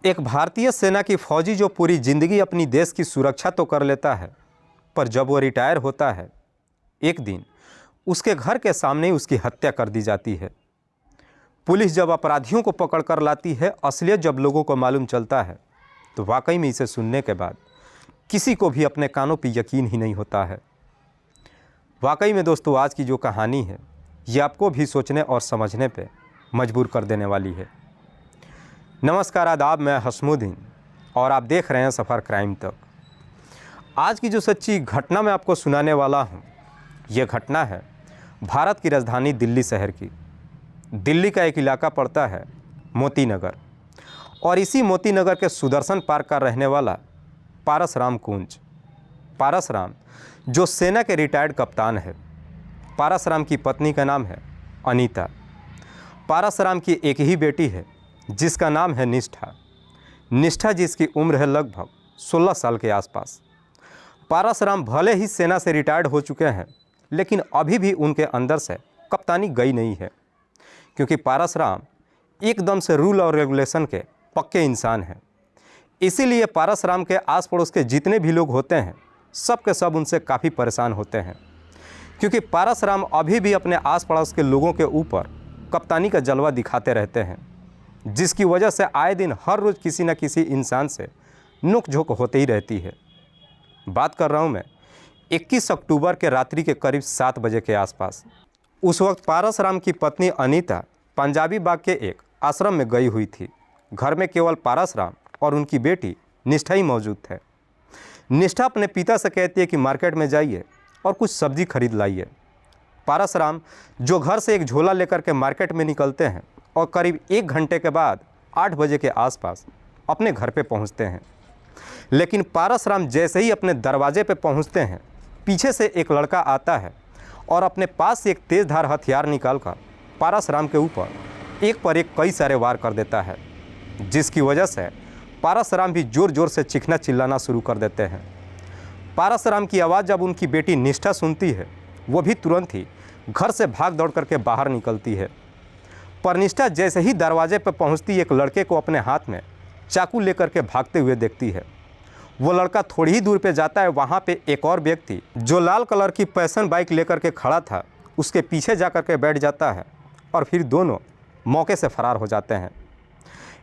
एक भारतीय सेना की फौजी जो पूरी जिंदगी अपनी देश की सुरक्षा तो कर लेता है, पर जब वो रिटायर होता है, एक दिन उसके घर के सामने ही उसकी हत्या कर दी जाती है। पुलिस जब अपराधियों को पकड़ कर लाती है, असलियत जब लोगों को मालूम चलता है, तो वाकई में इसे सुनने के बाद किसी को भी अपने कानों पर यकीन ही नहीं होता है। वाकई में दोस्तों, आज की जो कहानी है ये आपको भी सोचने और समझने पे मजबूर कर देने वाली है। नमस्कार, आदाब, मैं हसमुद्दीन और आप देख रहे हैं सफ़र क्राइम तक। आज की जो सच्ची घटना मैं आपको सुनाने वाला हूँ, ये घटना है भारत की राजधानी दिल्ली शहर की। दिल्ली का एक इलाका पड़ता है मोती नगर, और इसी मोती नगर के सुदर्शन पार्क का रहने वाला पारस राम कुंज। पारस राम जो सेना के रिटायर्ड कप्तान है। पारस राम की पत्नी का नाम है अनीता। पारस राम की एक ही बेटी है जिसका नाम है निष्ठा। निष्ठा जिसकी उम्र है लगभग 16 साल के आसपास। पारस राम भले ही सेना से रिटायर्ड हो चुके हैं, लेकिन अभी भी उनके अंदर से कप्तानी गई नहीं है, क्योंकि पारस राम एकदम से रूल और रेगुलेशन के पक्के इंसान हैं। इसीलिए पारस राम के आस पड़ोस के जितने भी लोग होते हैं, सब के सब उनसे काफ़ी परेशान होते हैं, क्योंकि पारस राम अभी भी अपने आस पड़ोस के लोगों के ऊपर कप्तानी का जलवा दिखाते रहते हैं, जिसकी वजह से आए दिन हर रोज़ किसी न किसी इंसान से नोक-झोंक होते ही रहती है। बात कर रहा हूँ मैं 21 अक्टूबर के रात्रि के करीब 7 बजे के आसपास। उस वक्त पारस राम की पत्नी अनीता पंजाबी बाग के एक आश्रम में गई हुई थी। घर में केवल पारस राम और उनकी बेटी निष्ठा ही मौजूद थे। निष्ठा अपने पिता से कहती है कि मार्केट में जाइए और कुछ सब्जी खरीद लाइए। पारस राम जो घर से एक झोला लेकर के मार्केट में निकलते हैं और करीब 1 घंटे के बाद 8 बजे के आसपास अपने घर पे पहुंचते हैं। लेकिन पारस राम जैसे ही अपने दरवाजे पे पहुंचते हैं, पीछे से एक लड़का आता है और अपने पास से एक तेज़धार हथियार निकालकर पारस राम के ऊपर एक पर एक कई सारे वार कर देता है, जिसकी वजह से पारस राम भी ज़ोर ज़ोर से चीखना चिल्लाना शुरू कर देते हैं। पारस राम की आवाज़ जब उनकी बेटी निष्ठा सुनती है, वो भी तुरंत ही घर से भाग दौड़ करके बाहर निकलती है। पर निष्ठा जैसे ही दरवाजे पर पहुंचती, एक लड़के को अपने हाथ में चाकू लेकर के भागते हुए देखती है। वो लड़का थोड़ी ही दूर पे जाता है, वहाँ पे एक और व्यक्ति जो लाल कलर की पैशन बाइक लेकर के खड़ा था, उसके पीछे जा कर के बैठ जाता है और फिर दोनों मौके से फरार हो जाते हैं।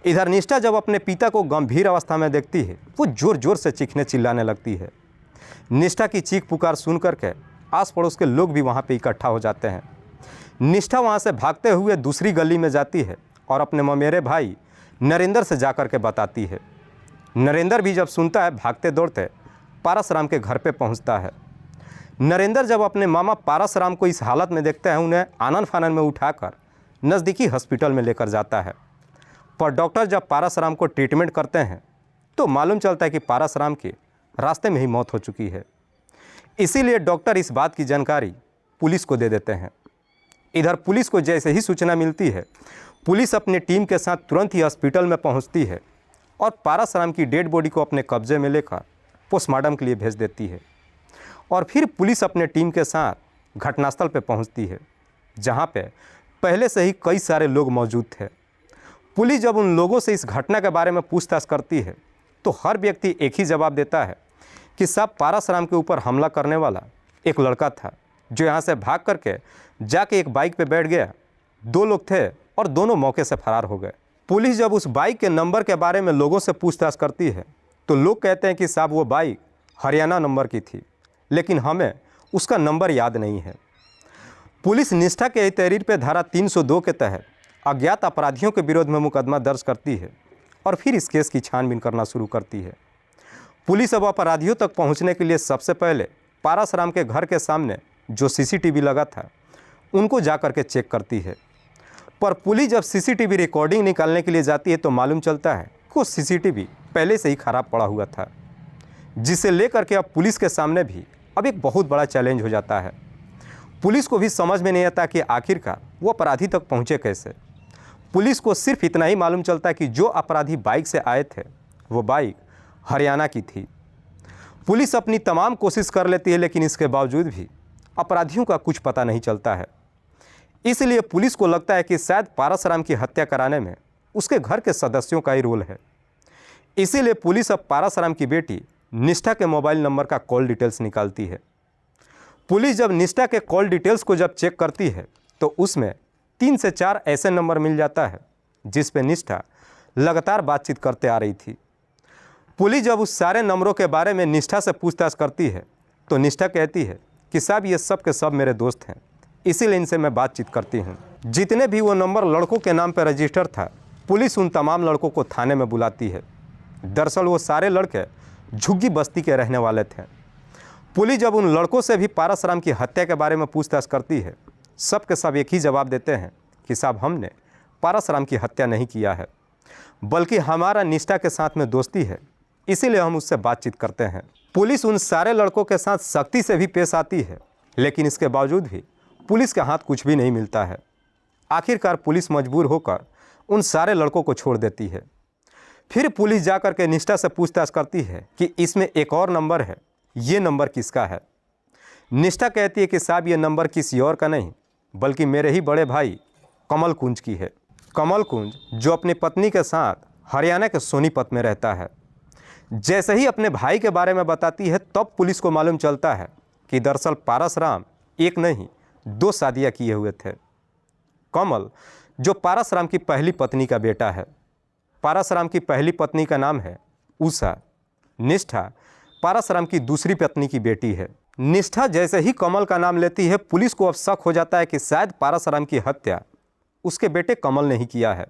इधर निष्ठा जब अपने पिता को गंभीर अवस्था में देखती है, वो ज़ोर ज़ोर से चीखने चिल्लाने लगती है। निष्ठा की चीख पुकार सुन करके आस पड़ोस के लोग भी वहाँ पे इकट्ठा हो जाते हैं। निष्ठा वहाँ से भागते हुए दूसरी गली में जाती है और अपने ममेरे भाई नरेंद्र से जाकर के बताती है। नरेंद्र भी जब सुनता है, भागते दौड़ते पारस राम के घर पे पहुँचता है। नरेंद्र जब अपने मामा पारस राम को इस हालत में देखते हैं, उन्हें आनन फानन में उठाकर नज़दीकी हॉस्पिटल में लेकर जाता है। पर डॉक्टर जब पारस राम को ट्रीटमेंट करते हैं, तो मालूम चलता है कि पारस राम की रास्ते में ही मौत हो चुकी है। इसीलिए डॉक्टर इस बात की जानकारी पुलिस को दे देते हैं। इधर पुलिस को जैसे ही सूचना मिलती है, पुलिस अपनी टीम के साथ तुरंत ही हॉस्पिटल में पहुंचती है और पारस राम की डेड बॉडी को अपने कब्जे में लेकर पोस्टमार्टम के लिए भेज देती है। और फिर पुलिस अपने टीम के साथ घटनास्थल पर पहुंचती है, जहां पे पहले से ही कई सारे लोग मौजूद थे। पुलिस जब उन लोगों से इस घटना के बारे में पूछताछ करती है, तो हर व्यक्ति एक ही जवाब देता है कि साहब, पारस राम के ऊपर हमला करने वाला एक लड़का था जो यहाँ से भाग करके जाके एक बाइक पे बैठ गया। 2 लोग थे और दोनों मौके से फरार हो गए। पुलिस जब उस बाइक के नंबर के बारे में लोगों से पूछताछ करती है, तो लोग कहते हैं कि साहब, वो बाइक हरियाणा नंबर की थी, लेकिन हमें उसका नंबर याद नहीं है। पुलिस निष्ठा के तहरीर पर धारा 302 के तहत अज्ञात अपराधियों के विरोध में मुकदमा दर्ज करती है और फिर इस केस की छानबीन करना शुरू करती है। पुलिस अब अपराधियों तक पहुंचने के लिए सबसे पहले पारस राम के घर के सामने जो सीसीटीवी लगा था, उनको जा कर के चेक करती है। पर पुलिस जब सीसीटीवी रिकॉर्डिंग निकालने के लिए जाती है, तो मालूम चलता है कि वो सीसीटीवी पहले से ही ख़राब पड़ा हुआ था, जिसे लेकर के अब पुलिस के सामने भी अब एक बहुत बड़ा चैलेंज हो जाता है। पुलिस को भी समझ में नहीं आता कि आखिरकार वो अपराधी तक पहुँचे कैसे। पुलिस को सिर्फ इतना ही मालूम चलता है कि जो अपराधी बाइक से आए थे, वो बाइक हरियाणा की थी। पुलिस अपनी तमाम कोशिश कर लेती है, लेकिन इसके बावजूद भी अपराधियों का कुछ पता नहीं चलता है। इसलिए पुलिस को लगता है कि शायद पारस राम की हत्या कराने में उसके घर के सदस्यों का ही रोल है। इसीलिए पुलिस अब पारासराम की बेटी निष्ठा के मोबाइल नंबर का कॉल डिटेल्स निकालती है। पुलिस जब निष्ठा के कॉल डिटेल्स को जब चेक करती है तो उसमें 3 से 4 ऐसे नंबर मिल जाता है जिस पे निष्ठा लगातार बातचीत करते आ रही थी। पुलिस जब उस सारे नंबरों के बारे में निष्ठा से पूछताछ करती है तो निष्ठा कहती है कि साहब ये सब के सब मेरे दोस्त हैं, इसीलिए इनसे मैं बातचीत करती हूँ। जितने भी वो नंबर लड़कों के नाम पर रजिस्टर था, पुलिस उन तमाम लड़कों को थाने में बुलाती है। दरअसल वो सारे लड़के झुग्गी बस्ती के रहने वाले थे। पुलिस जब उन लड़कों से भी पारासराम की हत्या के बारे में पूछताछ करती है, सब के सब एक ही जवाब देते हैं कि साहब हमने पारासराम की हत्या नहीं किया है, बल्कि हमारा निष्ठा के साथ में दोस्ती है, इसीलिए हम उससे बातचीत करते हैं। पुलिस उन सारे लड़कों के साथ सख्ती से भी पेश आती है, लेकिन इसके बावजूद भी पुलिस के हाथ कुछ भी नहीं मिलता है। आखिरकार पुलिस मजबूर होकर उन सारे लड़कों को छोड़ देती है। फिर पुलिस जाकर के निष्ठा से पूछताछ करती है कि इसमें एक और नंबर है, ये नंबर किसका है। निष्ठा कहती है कि साहब ये नंबर किसी और का नहीं, बल्कि मेरे ही बड़े भाई कमल कुंज की है। कमल कुंज जो अपनी पत्नी के साथ हरियाणा के सोनीपत में रहता है। जैसे ही अपने भाई के बारे में बताती है तब पुलिस को मालूम चलता है कि दरअसल पारसराम एक नहीं 2 शादियां किए हुए थे। कमल जो पारसराम की पहली पत्नी का बेटा है। पारसराम की पहली पत्नी का नाम है उषा। निष्ठा पारसराम की दूसरी पत्नी की बेटी है। निष्ठा जैसे ही कमल का नाम लेती है, पुलिस को अब शक हो जाता है कि शायद पारसराम की हत्या उसके बेटे कमल ने ही किया है,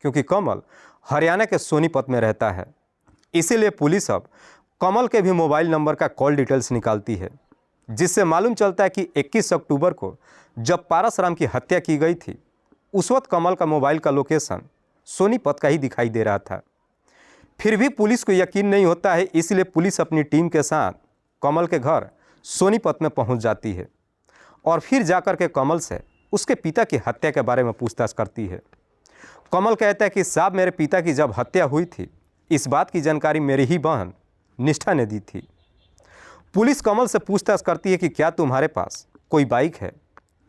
क्योंकि कमल हरियाणा के सोनीपत में रहता है। इसीलिए पुलिस अब कमल के भी मोबाइल नंबर का कॉल डिटेल्स निकालती है, जिससे मालूम चलता है कि 21 अक्टूबर को जब पारसराम की हत्या की गई थी, उस वक्त कमल का मोबाइल का लोकेशन सोनीपत का ही दिखाई दे रहा था। फिर भी पुलिस को यकीन नहीं होता है, इसलिए पुलिस अपनी टीम के साथ कमल के घर सोनीपत में पहुंच जाती है और फिर जाकर के कमल से उसके पिता की हत्या के बारे में पूछताछ करती है। कमल कहता है कि साहब मेरे पिता की जब हत्या हुई थी, इस बात की जानकारी मेरी ही बहन निष्ठा ने दी थी। पुलिस कमल से पूछताछ करती है कि क्या तुम्हारे पास कोई बाइक है।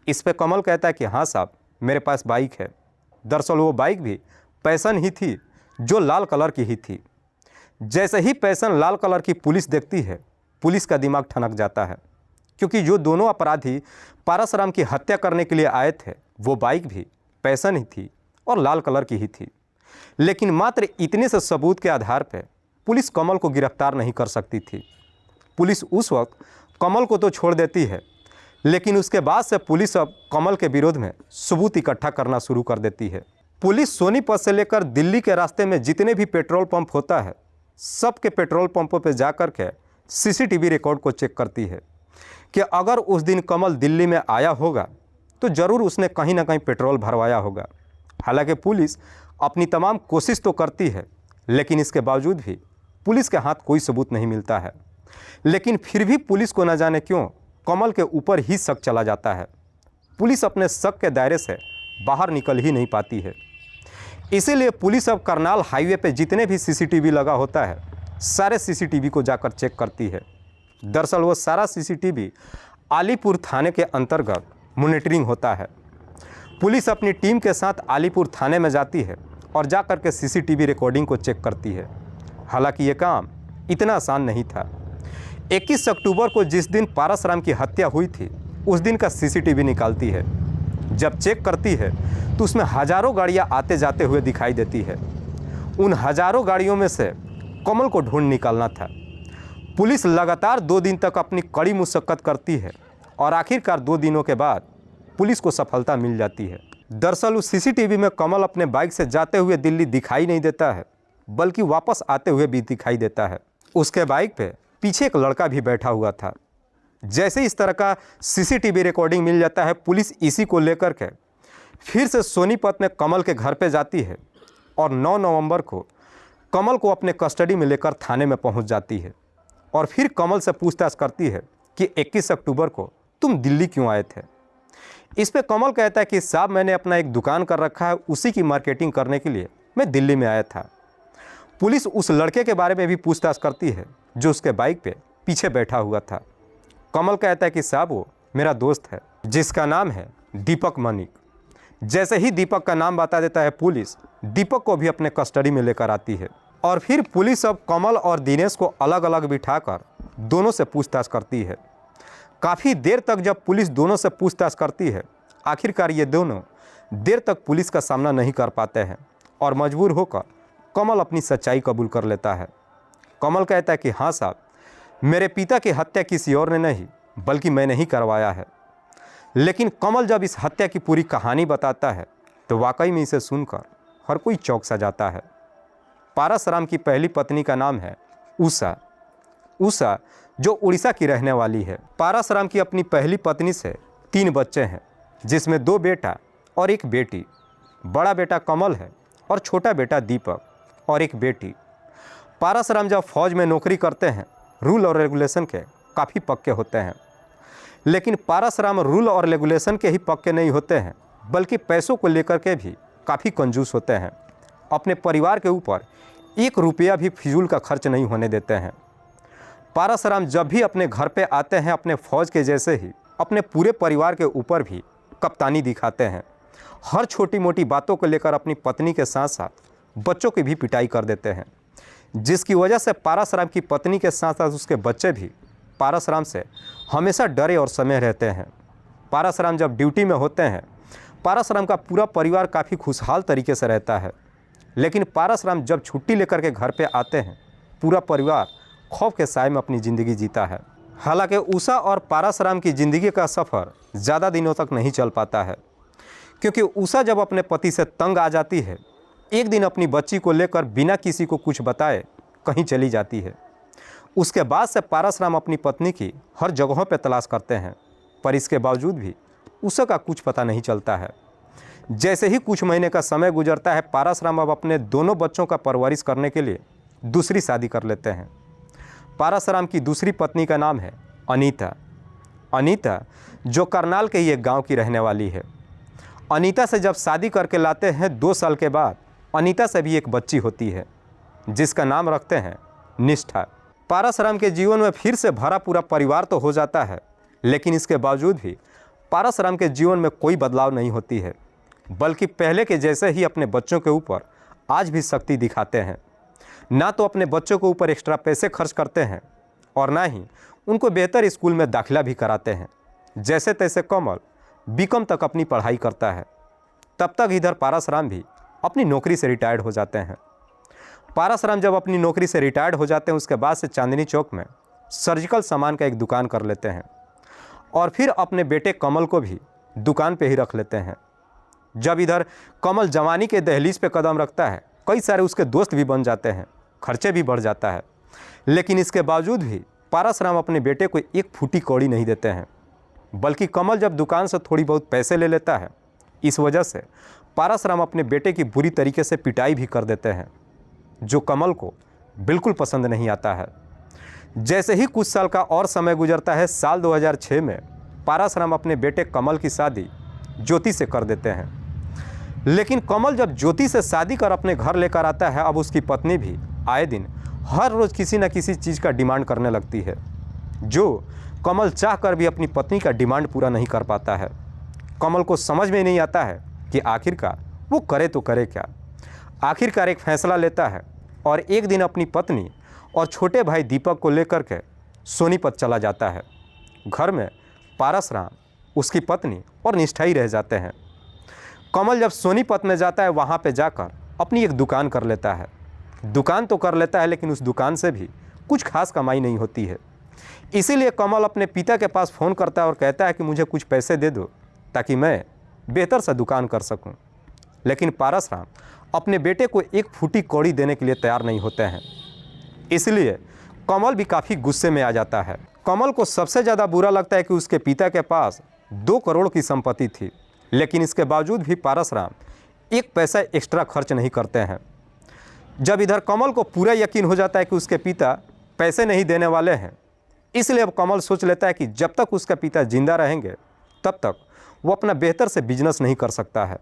इस पे कमल कहता है कि हाँ साहब मेरे पास बाइक है। दरअसल वो बाइक भी पैशन ही थी, जो लाल कलर की ही थी। जैसे ही पैशन लाल कलर की पुलिस देखती है, पुलिस का दिमाग ठनक जाता है, क्योंकि जो दोनों अपराधी पारसराम की हत्या करने के लिए आए थे, वो बाइक भी पैशन ही थी और लाल कलर की ही थी। लेकिन मात्र इतने से सबूत के आधार पर पुलिस कमल को गिरफ्तार नहीं कर सकती थी। पुलिस उस वक्त कमल को तो छोड़ देती है, लेकिन उसके बाद से पुलिस अब कमल के विरोध में सबूत इकट्ठा करना शुरू कर देती है। पुलिस सोनीपत से लेकर दिल्ली के रास्ते में जितने भी पेट्रोल पंप होता है, सबके पेट्रोल पंपों पर जाकर के सीसीटीवी रिकॉर्ड को चेक करती है कि अगर उस दिन कमल दिल्ली में आया होगा तो ज़रूर उसने कहीं ना कहीं पेट्रोल भरवाया होगा। हालांकि पुलिस अपनी तमाम कोशिश तो करती है, लेकिन इसके बावजूद भी पुलिस के हाथ कोई सबूत नहीं मिलता है। लेकिन फिर भी पुलिस को न जाने क्यों कमल के ऊपर ही शक चला जाता है। पुलिस अपने शक के दायरे से बाहर निकल ही नहीं पाती है। इसीलिए पुलिस अब करनाल हाईवे पे जितने भी सीसीटीवी लगा होता है, सारे सीसीटीवी को जाकर चेक करती है। दरअसल वो सारा सीसीटीवी आलीपुर थाने के अंतर्गत मॉनिटरिंग होता है। पुलिस अपनी टीम के साथ आलीपुर थाने में जाती है और जाकर के सीसीटीवी रिकॉर्डिंग को चेक करती है। हालांकि ये काम इतना आसान नहीं था। 21 अक्टूबर को जिस दिन पारसराम की हत्या हुई थी, उस दिन का सीसीटीवी निकालती है। जब चेक करती है तो उसमें हज़ारों गाड़ियां आते जाते हुए दिखाई देती है। उन हज़ारों गाड़ियों में से कमल को ढूंढ निकालना था। पुलिस लगातार 2 दिन तक अपनी कड़ी मुशक्कत करती है और आखिरकार 2 दिनों के बाद पुलिस को सफलता मिल जाती है। दरअसल उस सीसीटीवी में कमल अपने बाइक से जाते हुए दिल्ली दिखाई नहीं देता है, बल्कि वापस आते हुए भी दिखाई देता है। उसके बाइक पे पीछे एक लड़का भी बैठा हुआ था। जैसे इस तरह का सीसीटीवी रिकॉर्डिंग मिल जाता है, पुलिस इसी को लेकर के फिर से सोनीपत में कमल के घर पे जाती है और 9 नवंबर को कमल को अपने कस्टडी में लेकर थाने में पहुंच जाती है और फिर कमल से पूछताछ करती है कि 21 अक्टूबर को तुम दिल्ली क्यों आए थे। इस पे कमल कहता है कि साहब मैंने अपना एक दुकान कर रखा है, उसी की मार्केटिंग करने के लिए मैं दिल्ली में आया था। पुलिस उस लड़के के बारे में भी पूछताछ करती है जो उसके बाइक पे पीछे बैठा हुआ था। कमल कहता है कि साहब वो मेरा दोस्त है, जिसका नाम है दीपक मनिक। जैसे ही दीपक का नाम बता देता है, पुलिस दीपक को भी अपने कस्टडी में लेकर आती है। और फिर पुलिस अब कमल और दिनेश को अलग अलग बिठाकर दोनों से पूछताछ करती है। काफ़ी देर तक जब पुलिस दोनों से पूछताछ करती है, आखिरकार ये दोनों देर तक पुलिस का सामना नहीं कर पाते हैं और मजबूर होकर कमल अपनी सच्चाई कबूल कर लेता है। कमल कहता है कि हाँ साहब, मेरे पिता की हत्या किसी और ने नहीं बल्कि मैंने ही करवाया है। लेकिन कमल जब इस हत्या की पूरी कहानी बताता है तो वाकई में इसे सुनकर हर कोई चौंक सा जाता है। पारसराम की पहली पत्नी का नाम है उषा। उषा जो उड़ीसा की रहने वाली है। पारसराम की अपनी पहली पत्नी से 3 बच्चे हैं, जिसमें 2 बेटा और 1 बेटी। बड़ा बेटा कमल है और छोटा बेटा दीपक और 1 बेटी। पारसराम जब फौज में नौकरी करते हैं, रूल और रेगुलेशन के काफ़ी पक्के होते हैं। लेकिन पारसराम रूल और रेगुलेशन के ही पक्के नहीं होते हैं, बल्कि पैसों को लेकर के भी काफ़ी कंजूस होते हैं। अपने परिवार के ऊपर 1 रुपया भी फिजूल का खर्च नहीं होने देते हैं। पारसराम जब भी अपने घर पे आते हैं, अपने फौज के जैसे ही अपने पूरे परिवार के ऊपर भी कप्तानी दिखाते हैं। हर छोटी मोटी बातों को लेकर अपनी पत्नी के साथ साथ बच्चों की भी पिटाई कर देते हैं, जिसकी वजह से पारसराम की पत्नी के साथ साथ उसके बच्चे भी पारसराम से हमेशा डरे और समय रहते हैं। पारसराम जब ड्यूटी में होते हैं, पारसराम का पूरा परिवार काफ़ी खुशहाल तरीके से रहता है। लेकिन पारसराम जब छुट्टी लेकर के घर पे आते हैं, पूरा परिवार खौफ के साए में अपनी ज़िंदगी जीता है। हालांकि उषा और पारसराम की ज़िंदगी का सफ़र ज़्यादा दिनों तक नहीं चल पाता है, क्योंकि उषा जब अपने पति से तंग आ जाती है, एक दिन अपनी बच्ची को लेकर बिना किसी को कुछ बताए कहीं चली जाती है। उसके बाद से पारसराम अपनी पत्नी की हर जगहों पर तलाश करते हैं, पर इसके बावजूद भी उषा का कुछ पता नहीं चलता है। जैसे ही कुछ महीने का समय गुजरता है, पारसराम अब अपने दोनों बच्चों का परवरिश करने के लिए दूसरी शादी कर लेते हैं। पारसराम की दूसरी पत्नी का नाम है अनीता। अनीता जो करनाल के ही एक गांव की रहने वाली है। अनीता से जब शादी करके लाते हैं, 2 साल के बाद अनीता से भी एक बच्ची होती है, जिसका नाम रखते हैं निष्ठा। पारसराम के जीवन में फिर से भरा पूरा परिवार तो हो जाता है, लेकिन इसके बावजूद भी पारसराम के जीवन में कोई बदलाव नहीं होती है, बल्कि पहले के जैसे ही अपने बच्चों के ऊपर आज भी सख्ती दिखाते हैं। ना तो अपने बच्चों के ऊपर एक्स्ट्रा पैसे खर्च करते हैं और ना ही उनको बेहतर स्कूल में दाखिला भी कराते हैं। जैसे तैसे कमल बीकॉम तक अपनी पढ़ाई करता है। तब तक इधर पारसराम भी अपनी नौकरी से रिटायर्ड हो जाते हैं। पारसराम जब अपनी नौकरी से रिटायर्ड हो जाते हैं, उसके बाद से चांदनी चौक में सर्जिकल सामान का एक दुकान कर लेते हैं और फिर अपने बेटे कमल को भी दुकान पे ही रख लेते हैं। जब इधर कमल जवानी के दहलीज पे कदम रखता है, कई सारे उसके दोस्त भी बन जाते हैं, खर्चे भी बढ़ जाता है। लेकिन इसके बावजूद भी पारसराम अपने बेटे को 1 फूटी कौड़ी नहीं देते हैं, बल्कि कमल जब दुकान से थोड़ी बहुत पैसे ले लेता है, इस वजह से पारसराम अपने बेटे की बुरी तरीके से पिटाई भी कर देते हैं, जो कमल को बिल्कुल पसंद नहीं आता है। जैसे ही कुछ साल का और समय गुजरता है, साल 2006 में पारसराम अपने बेटे कमल की शादी ज्योति से कर देते हैं। लेकिन कमल जब ज्योति से शादी कर अपने घर लेकर आता है, अब उसकी पत्नी भी आए दिन हर रोज़ किसी न किसी चीज़ का डिमांड करने लगती है, जो कमल चाह कर भी अपनी पत्नी का डिमांड पूरा नहीं कर पाता है। कमल को समझ में नहीं आता है कि आखिरकार वो करे तो करे क्या। आखिरकार एक फैसला लेता है और एक दिन अपनी पत्नी और छोटे भाई दीपक को लेकर के सोनीपत चला जाता है। घर में पारसराम, उसकी पत्नी और निष्ठा ही रह जाते हैं। कमल जब सोनीपत में जाता है, वहाँ पे जाकर अपनी एक दुकान कर लेता है। दुकान तो कर लेता है, लेकिन उस दुकान से भी कुछ खास कमाई नहीं होती है। इसीलिए कमल अपने पिता के पास फ़ोन करता है और कहता है कि मुझे कुछ पैसे दे दो ताकि मैं बेहतर सा दुकान कर सकूं। लेकिन पारसराम अपने बेटे को 1 फूटी कौड़ी देने के लिए तैयार नहीं होते हैं। इसलिए कमल भी काफ़ी गुस्से में आ जाता है। कमल को सबसे ज़्यादा बुरा लगता है कि उसके पिता के पास 2 करोड़ की संपत्ति थी, लेकिन इसके बावजूद भी पारसराम 1 पैसा एक्स्ट्रा खर्च नहीं करते हैं। जब इधर कमल को पूरा यकीन हो जाता है कि उसके पिता पैसे नहीं देने वाले हैं, इसलिए अब कमल सोच लेता है कि जब तक उसका पिता जिंदा रहेंगे तब तक वो अपना बेहतर से बिजनेस नहीं कर सकता है।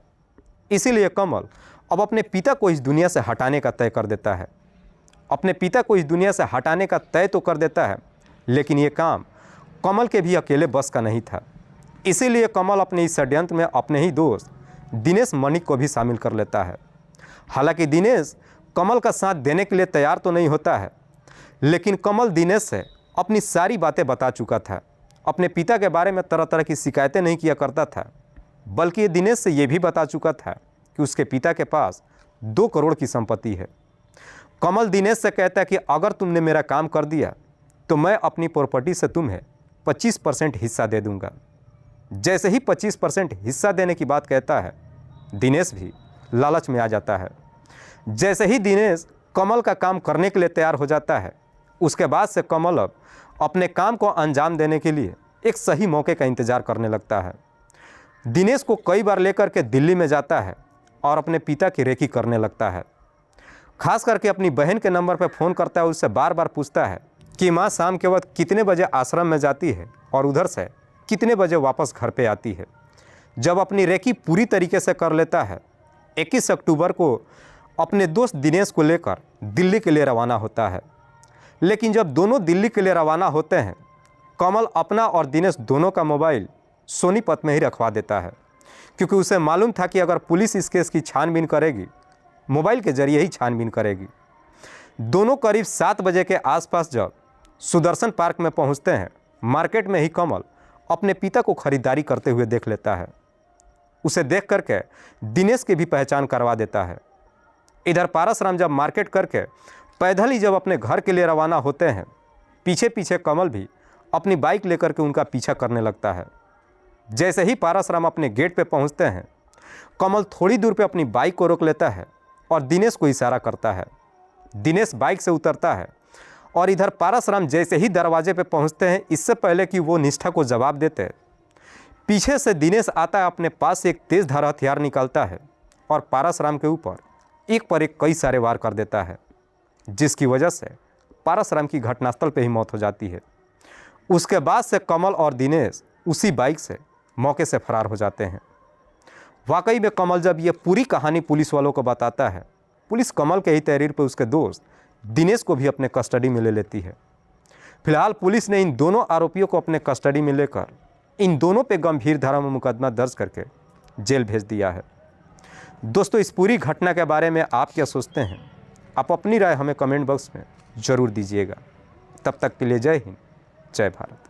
इसीलिए कमल अब अपने पिता को इस दुनिया से हटाने का तय कर देता है। अपने पिता को इस दुनिया से हटाने का तय तो कर देता है, लेकिन ये काम कमल के भी अकेले बस का नहीं था। इसीलिए कमल अपने इस षड्यंत्र में अपने ही दोस्त दिनेश मणिक को भी शामिल कर लेता है। हालांकि दिनेश कमल का साथ देने के लिए तैयार तो नहीं होता है, लेकिन कमल दिनेश से अपनी सारी बातें बता चुका था। अपने पिता के बारे में तरह तरह की शिकायतें नहीं किया करता था, बल्कि ये दिनेश से ये भी बता चुका था कि उसके पिता के पास 2 करोड़ की संपत्ति है। कमल दिनेश से कहता है कि अगर तुमने मेरा काम कर दिया तो मैं अपनी प्रॉपर्टी से तुम्हें 25% हिस्सा दे दूंगा। जैसे ही 25% हिस्सा देने की बात कहता है, दिनेश भी लालच में आ जाता है। जैसे ही दिनेश कमल का काम करने के लिए तैयार हो जाता है, उसके बाद से कमल अब अपने काम को अंजाम देने के लिए एक सही मौके का इंतज़ार करने लगता है। दिनेश को कई बार लेकर के दिल्ली में जाता है और अपने पिता की रेकी करने लगता है। खास करके अपनी बहन के नंबर पर फ़ोन करता है, उससे बार बार पूछता है कि माँ शाम के वक्त कितने बजे आश्रम में जाती है और उधर से कितने बजे वापस घर पे आती है। जब अपनी रेकी पूरी तरीके से कर लेता है, 21 अक्टूबर को अपने दोस्त दिनेश को लेकर दिल्ली के लिए रवाना होता है। लेकिन जब दोनों दिल्ली के लिए रवाना होते हैं, कमल अपना और दिनेश दोनों का मोबाइल सोनीपत में ही रखवा देता है, क्योंकि उसे मालूम था कि अगर पुलिस इस केस की छानबीन करेगी, मोबाइल के जरिए ही छानबीन करेगी। दोनों करीब 7 बजे के आसपास जब सुदर्शन पार्क में पहुंचते हैं, मार्केट में ही कमल अपने पिता को खरीदारी करते हुए देख लेता है। उसे देख करके दिनेश की भी पहचान करवा देता है। इधर पारसराम जब मार्केट करके पैदल ही जब अपने घर के लिए रवाना होते हैं, पीछे पीछे कमल भी अपनी बाइक लेकर के उनका पीछा करने लगता है। जैसे ही पारसराम अपने गेट पे पहुंचते हैं, कमल थोड़ी दूर पे अपनी बाइक को रोक लेता है और दिनेश को इशारा करता है। दिनेश बाइक से उतरता है और इधर पारसराम जैसे ही दरवाजे पे पहुंचते हैं, इससे पहले कि वो निष्ठा को जवाब देते, पीछे से दिनेश आता है, अपने पास से एक तेज़ धार हथियार निकालता है और पारसराम के ऊपर एक पर एक कई सारे वार कर देता है, जिसकी वजह से पारसराम की घटनास्थल पे ही मौत हो जाती है। उसके बाद से कमल और दिनेश उसी बाइक से मौके से फरार हो जाते हैं। वाकई में कमल जब ये पूरी कहानी पुलिस वालों को बताता है, पुलिस कमल के ही तहरीर पर उसके दोस्त दिनेश को भी अपने कस्टडी में ले लेती है। फिलहाल पुलिस ने इन दोनों आरोपियों को अपने कस्टडी में लेकर इन दोनों पे गंभीर धारा में मुकदमा दर्ज करके जेल भेज दिया है। दोस्तों, इस पूरी घटना के बारे में आप क्या सोचते हैं? आप अपनी राय हमें कमेंट बॉक्स में ज़रूर दीजिएगा। तब तक के लिए जय हिंद, जय भारत।